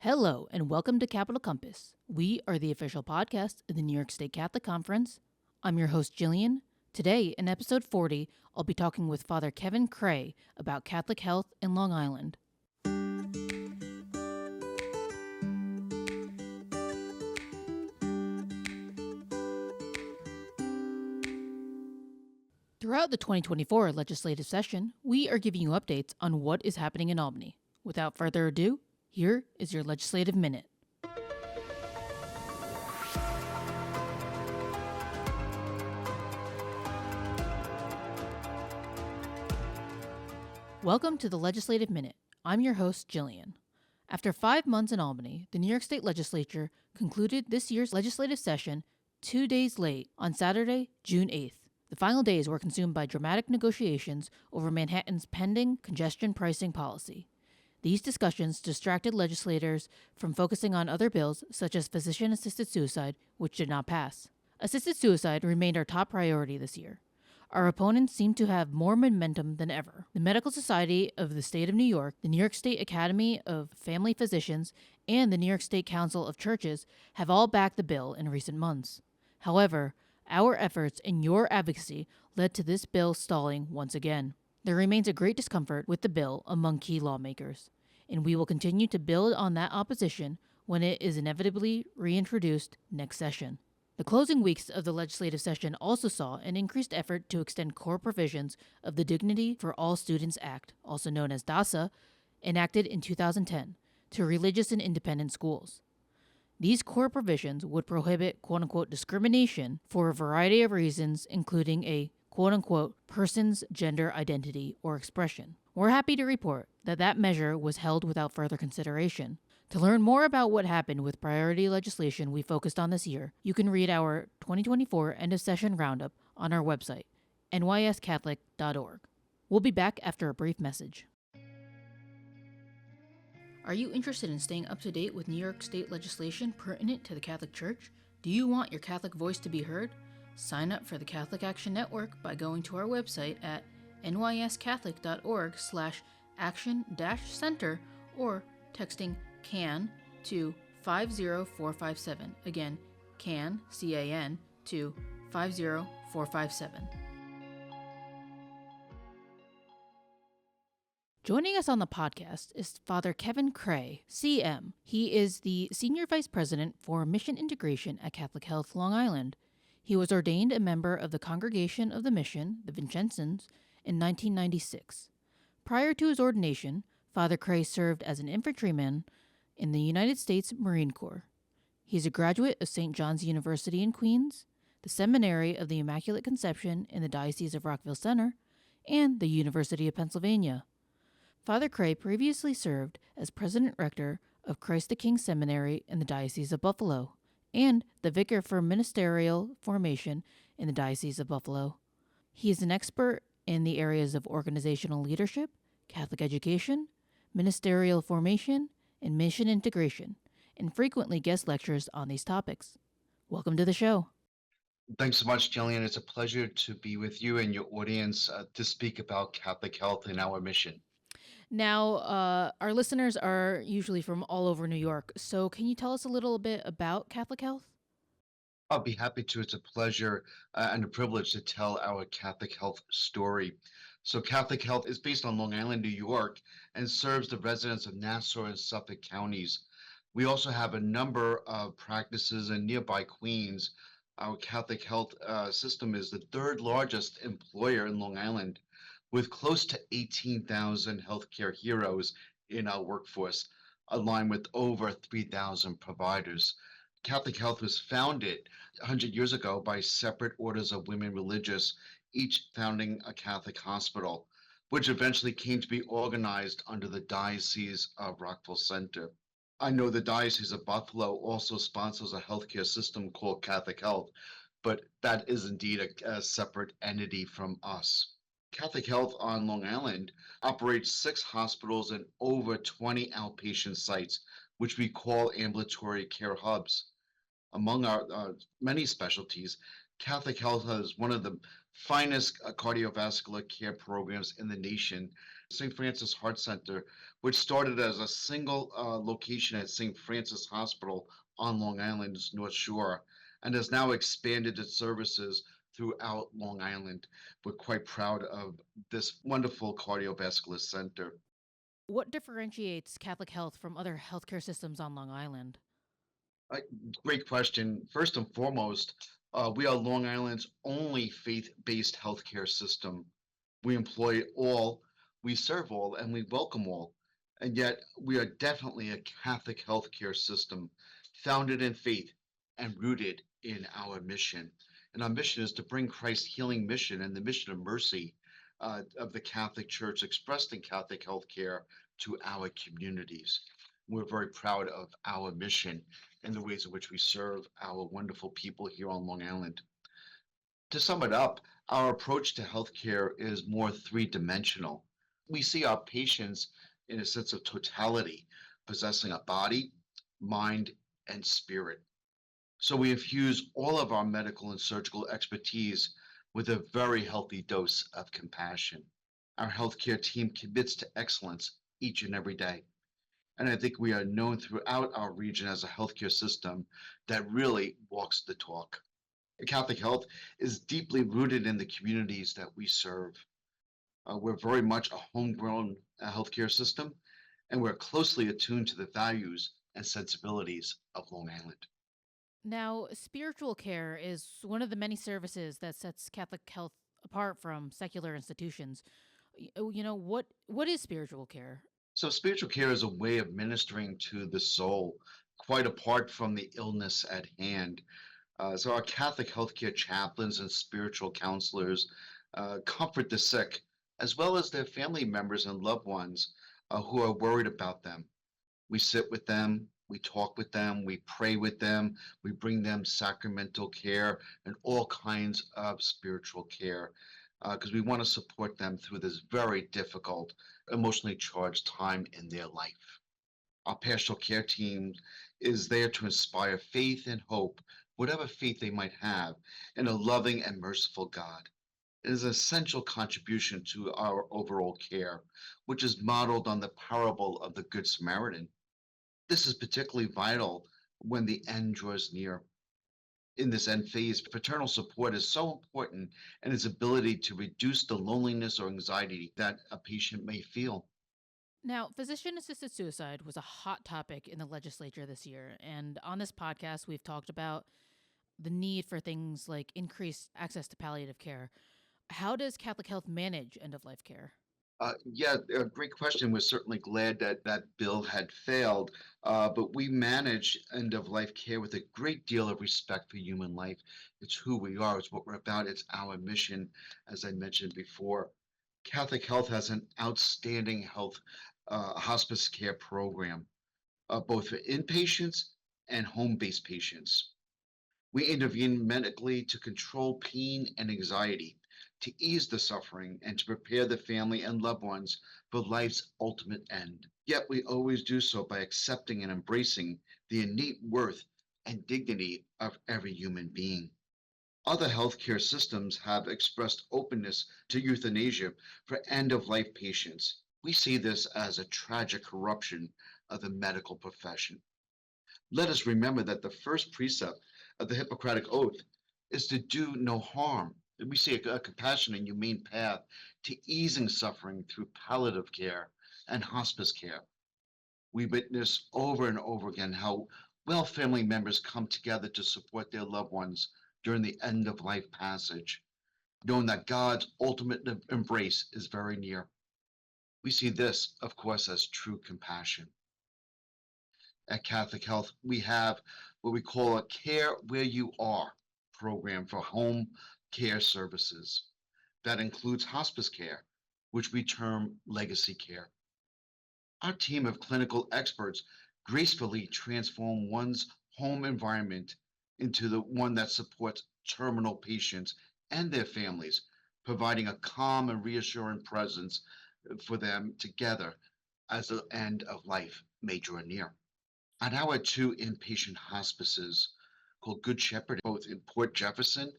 Hello, and welcome to Capital Compass. We are the official podcast of the New York State Catholic Conference. I'm your host, Gillian. Today, in episode 40, I'll be talking with Father Kevin Creagh about Catholic health in Long Island. Throughout the 2024 legislative session, we are giving you updates on what is happening in Albany. Without further ado, here is your Legislative Minute. Welcome to the Legislative Minute. I'm your host, Gillian. After 5 months in Albany, the New York State Legislature concluded this year's legislative session 2 days late on Saturday, June 8th. The final days were consumed by dramatic negotiations over Manhattan's pending congestion pricing policy. These discussions distracted legislators from focusing on other bills such as physician-assisted suicide, which did not pass. Assisted suicide remained our top priority this year. Our opponents seem to have more momentum than ever. The Medical Society of the State of New York, the New York State Academy of Family Physicians, and the New York State Council of Churches have all backed the bill in recent months. However, our efforts and your advocacy led to this bill stalling once again. There remains a great discomfort with the bill among key lawmakers, and we will continue to build on that opposition when it is inevitably reintroduced next session. The closing weeks of the legislative session also saw an increased effort to extend core provisions of the Dignity for All Students Act, also known as DASA, enacted in 2010, to religious and independent schools. These core provisions would prohibit quote-unquote discrimination for a variety of reasons, including a quote-unquote person's gender identity or expression. We're happy to report that that measure was held without further consideration. To learn more about what happened with priority legislation we focused on this year, you can read our 2024 end-of-session roundup on our website, nyscatholic.org. We'll be back after a brief message. Are you interested in staying up to date with New York State legislation pertinent to the Catholic Church? Do you want your Catholic voice to be heard? Sign up for the Catholic Action Network by going to our website at nyscatholic.org/action-center or texting CAN to 50457. Again, CAN, C-A-N, to 50457. Joining us on the podcast is Father Kevin Creagh, CM. He is the Senior Vice President for Mission Integration at Catholic Health Long Island. He was ordained a member of the Congregation of the Mission, the Vincentians, in 1996. Prior to his ordination, Father Creagh served as an infantryman in the United States Marine Corps. He is a graduate of St. John's University in Queens, the Seminary of the Immaculate Conception in the Diocese of Rockville Centre, and the University of Pennsylvania. Father Creagh previously served as President Rector of Christ the King Seminary in the Diocese of Buffalo, and the Vicar for Ministerial Formation in the Diocese of Buffalo. He is an expert in the areas of organizational leadership, Catholic education, ministerial formation, and mission integration, and frequently guest lectures on these topics. Welcome to the show. Thanks so much, Gillian. It's a pleasure to be with you and your audience to speak about Catholic health and our mission. Now, our listeners are usually from all over New York, so can you tell us a little bit about Catholic health? I'll be happy to. It's a pleasure and a privilege to tell our Catholic health story. So Catholic health is based on Long Island, New York, and serves the residents of Nassau and Suffolk counties. We also have a number of practices in nearby Queens. Our Catholic health system is the third largest employer in Long Island, with close to 18,000 healthcare heroes in our workforce, aligned with over 3,000 providers. Catholic health was founded 100 years ago by separate orders of women religious, each founding a Catholic hospital, which eventually came to be organized under the Diocese of Rockville Centre. I know the Diocese of Buffalo also sponsors a healthcare system called Catholic Health, but that is indeed a separate entity from us. Catholic Health on Long Island operates 6 hospitals and over 20 outpatient sites, which we call ambulatory care hubs. Among our many specialties, Catholic Health has one of the finest cardiovascular care programs in the nation. St. Francis Heart Center, which started as a single location at St. Francis Hospital on Long Island's North Shore, and has now expanded its services throughout Long Island. We're quite proud of this wonderful cardiovascular center. What differentiates Catholic Health from other healthcare systems on Long Island? Uh, Great question. First and foremost, we are Long Island's only faith-based healthcare system. We employ all, we serve all, and we welcome all. And yet, we are definitely a Catholic healthcare system founded in faith and rooted in our mission. And our mission is to bring Christ's healing mission and the mission of mercy of the Catholic Church expressed in Catholic healthcare to our communities. We're very proud of our mission and the ways in which we serve our wonderful people here on Long Island. To sum it up, our approach to healthcare is more three-dimensional. We see our patients in a sense of totality, possessing a body, mind, and spirit. So we infuse all of our medical and surgical expertise with a very healthy dose of compassion. Our healthcare team commits to excellence each and every day. And I think we are known throughout our region as a healthcare system that really walks the talk. Catholic Health is deeply rooted in the communities that we serve. We're very much a homegrown healthcare system, and we're closely attuned to the values and sensibilities of Long Island. Now, spiritual care is one of the many services that sets Catholic Health apart from secular institutions. What is spiritual care? So, spiritual care is a way of ministering to the soul, quite apart from the illness at hand. So our Catholic healthcare chaplains and spiritual counselors comfort the sick, as well as their family members and loved ones who are worried about them. We sit with them, we talk with them, we pray with them, we bring them sacramental care and all kinds of spiritual care because we want to support them through this very difficult, emotionally charged time in their life. Our pastoral care team is there to inspire faith and hope, whatever faith they might have, in a loving and merciful God. It is an essential contribution to our overall care, which is modeled on the parable of the Good Samaritan. This is particularly vital when the end draws near. In this end phase, paternal support is so important in its ability to reduce the loneliness or anxiety that a patient may feel. Now, physician assisted suicide was a hot topic in the legislature this year. And on this podcast, we've talked about the need for things like increased access to palliative care. How does Catholic Health manage end of life care? Yeah, a great question. We're certainly glad that that bill had failed, but we manage end of life care with a great deal of respect for human life. It's who we are, it's what we're about, it's our mission, as I mentioned before. Catholic Health has an outstanding health hospice care program, both for inpatients and home based patients. We intervene medically to control pain and anxiety, to ease the suffering, and to prepare the family and loved ones for life's ultimate end. Yet we always do so by accepting and embracing the innate worth and dignity of every human being. Other healthcare systems have expressed openness to euthanasia for end of life patients. We see this as a tragic corruption of the medical profession. Let us remember that the first precept of the Hippocratic Oath is to do no harm. We see a compassionate and humane path to easing suffering through palliative care and hospice care. We witness over and over again how well family members come together to support their loved ones during the end of life passage, knowing that God's ultimate embrace is very near. We see this, of course, as true compassion. At Catholic Health, we have what we call a Care Where You Are program for home care services. That includes hospice care, which we term legacy care. Our team of clinical experts gracefully transform one's home environment into the one that supports terminal patients and their families, providing a calm and reassuring presence for them together as the end of life may draw near. At our two inpatient hospices called Good Shepherd, both in Port Jefferson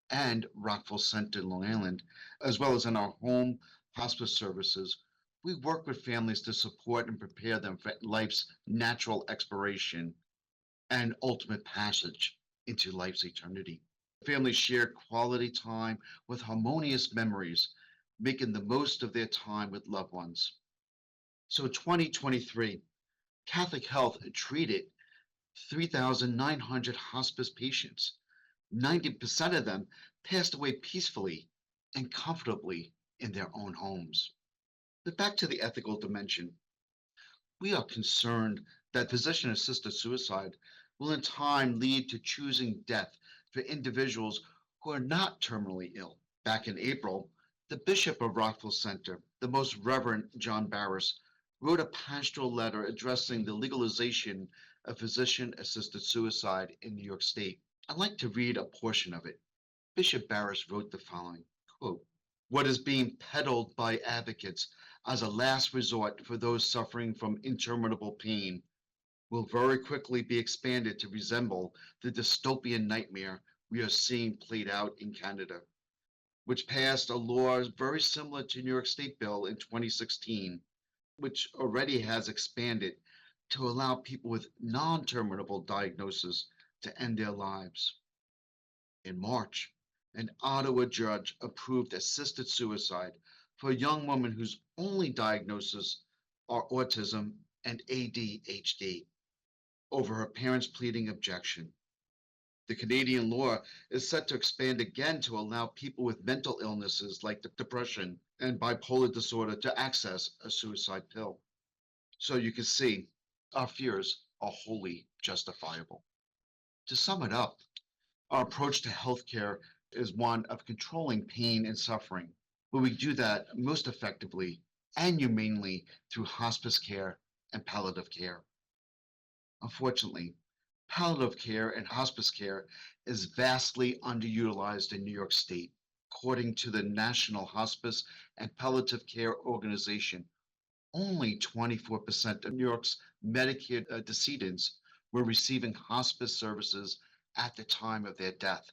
and Rockville Center in Long Island, as well as in our home hospice services, we work with families to support and prepare them for life's natural expiration and ultimate passage into life's eternity. Families share quality time with harmonious memories, making the most of their time with loved ones. So, 2023, Catholic Health treated 3,900 hospice patients. 90% of them passed away peacefully and comfortably in their own homes. But back to the ethical dimension, we are concerned that physician assisted suicide will in time lead to choosing death for individuals who are not terminally ill. Back in April, the Bishop of Rockville Center, the Most Reverend John Barris, wrote a pastoral letter addressing the legalization of physician assisted suicide in New York State. I'd like to read a portion of it. Bishop Barris wrote the following quote, what is being peddled by advocates as a last resort for those suffering from interminable pain will very quickly be expanded to resemble the dystopian nightmare we are seeing played out in Canada, which passed a law very similar to New York State Bill in 2016, which already has expanded to allow people with non terminable diagnosis to end their lives. In March, an Ottawa judge approved assisted suicide for a young woman whose only diagnosis are autism and ADHD over her parents' pleading objection. The Canadian law is set to expand again to allow people with mental illnesses like depression and bipolar disorder to access a suicide pill. So you can see our fears are wholly justifiable. To sum it up, our approach to healthcare is one of controlling pain and suffering, but we do that most effectively and humanely through hospice care and palliative care. Unfortunately, palliative care and hospice care is vastly underutilized in New York State. According to the National Hospice and Palliative Care Organization, only 24% of New York's Medicare decedents were receiving hospice services at the time of their death.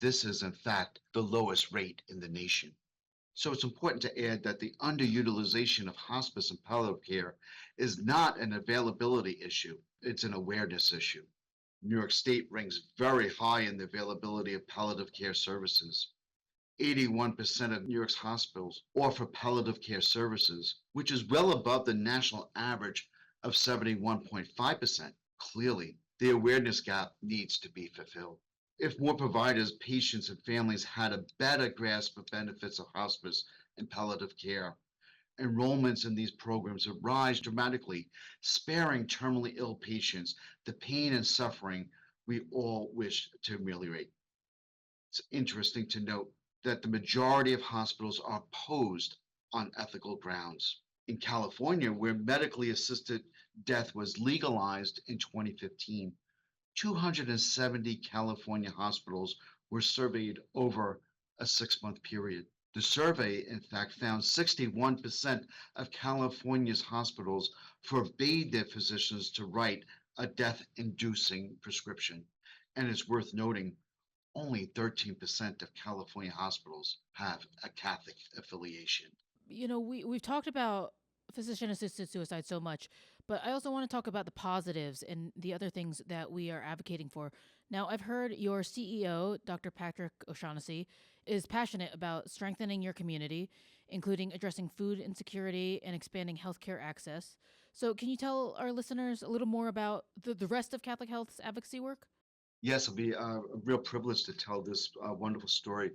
This is, in fact, the lowest rate in the nation. So it's important to add that the underutilization of hospice and palliative care is not an availability issue, it's an awareness issue. New York State ranks very high in the availability of palliative care services. 81% of New York's hospitals offer palliative care services, which is well above the national average of 71.5%. Clearly, the awareness gap needs to be fulfilled. If more providers, patients, and families had a better grasp of benefits of hospice and palliative care, enrollments in these programs would rise dramatically, sparing terminally ill patients the pain and suffering we all wish to ameliorate. It's interesting to note that the majority of hospitals are opposed on ethical grounds. In California, where medically assisted death was legalized in 2015, 270 California hospitals were surveyed over a 6 month period. The survey, in fact, found 61% of California's hospitals forbade their physicians to write a death inducing prescription. And it's worth noting only 13% of California hospitals have a Catholic affiliation. We've talked about physician assisted suicide so much, but I also want to talk about the positives and the other things that we are advocating for. Now, I've heard your CEO, Dr. Patrick O'Shaughnessy, is passionate about strengthening your community, including addressing food insecurity and expanding healthcare access. So, can you tell our listeners a little more about the rest of Catholic Health's advocacy work? Yes, it'll be a real privilege to tell this wonderful story.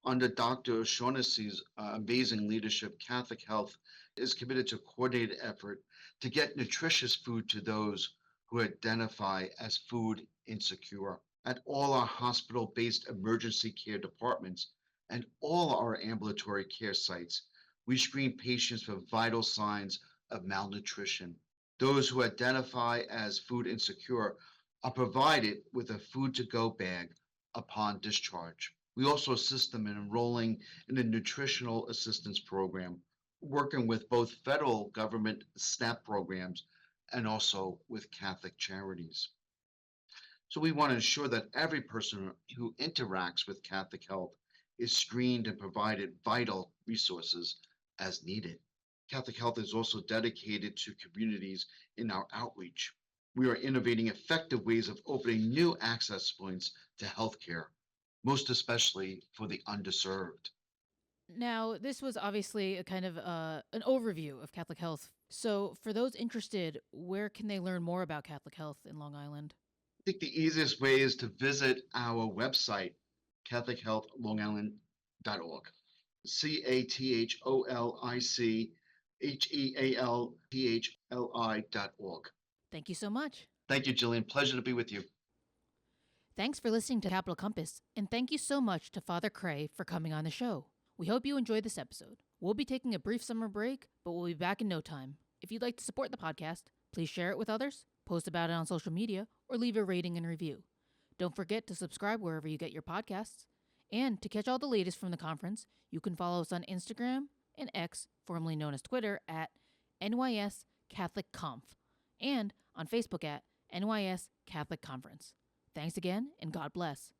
Under Dr. Shaughnessy's amazing leadership, Catholic Health is committed to a coordinated effort to get nutritious food to those who identify as food insecure. At all our hospital based emergency care departments and all our ambulatory care sites, we screen patients for vital signs of malnutrition. Those who identify as food insecure are provided with a food to go bag upon discharge. We also assist them in enrolling in a nutritional assistance program, working with both federal government SNAP programs and also with Catholic charities. So we want to ensure that every person who interacts with Catholic Health is screened and provided vital resources as needed. Catholic Health is also dedicated to communities in our outreach. We are innovating effective ways of opening new access points to healthcare, most especially for the underserved. Now, this was obviously a kind of an overview of Catholic Health. So, for those interested, where can they learn more about Catholic Health in Long Island? I think the easiest way is to visit our website, CatholicHealthLongIsland.org. CatholicHealthHealthLI.org. Thank you so much. Thank you, Gillian. Pleasure to be with you. Thanks for listening to Capital Compass, and thank you so much to Father Creagh for coming on the show. We hope you enjoyed this episode. We'll be taking a brief summer break, but we'll be back in no time. If you'd like to support the podcast, please share it with others, post about it on social media, or leave a rating and review. Don't forget to subscribe wherever you get your podcasts. And to catch all the latest from the conference, you can follow us on Instagram and X, formerly known as Twitter, at NYS Catholic Conf, and on Facebook at NYS Catholic Conference. Thanks again, and God bless.